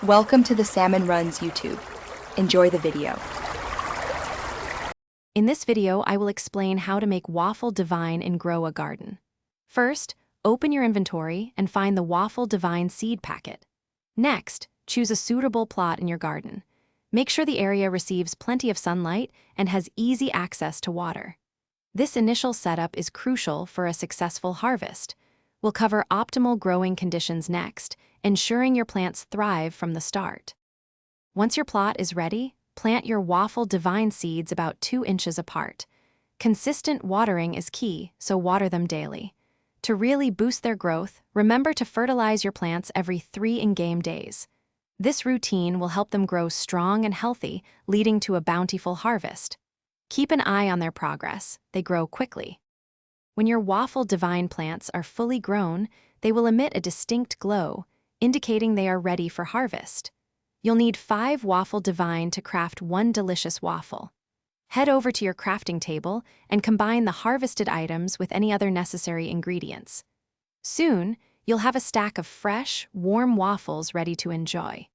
Welcome to the Salmon Runs YouTube. Enjoy the video. In this video, I will explain how to make Waffle Divine and grow a garden. First, open your inventory and find the Waffle Divine seed packet. Next, choose a suitable plot in your garden. Make sure the area receives plenty of sunlight and has easy access to water. This initial setup is crucial for a successful harvest. We'll cover optimal growing conditions next, ensuring your plants thrive from the start. Once your plot is ready, plant your Waffle Divine seeds about 2 inches apart. Consistent watering is key, so water them daily. To really boost their growth, remember to fertilize your plants every 3 in-game days. This routine will help them grow strong and healthy, leading to a bountiful harvest. Keep an eye on their progress; they grow quickly. When your Waffle Divine plants are fully grown, they will emit a distinct glow, indicating they are ready for harvest. You'll need 5 Waffle Divine to craft 1 delicious waffle. Head over to your crafting table and combine the harvested items with any other necessary ingredients. Soon, you'll have a stack of fresh, warm waffles ready to enjoy.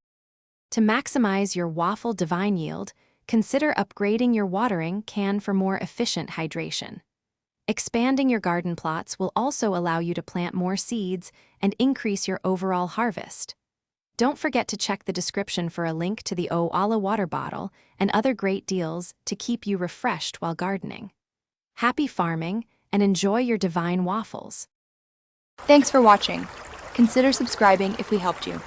To maximize your Waffle Divine yield, consider upgrading your watering can for more efficient hydration. Expanding your garden plots will also allow you to plant more seeds and increase your overall harvest. Don't forget to check the description for a link to the Waffle water bottle and other great deals to keep you refreshed while gardening. Happy farming and enjoy your divine waffles. Thanks for watching. Consider subscribing if we helped you.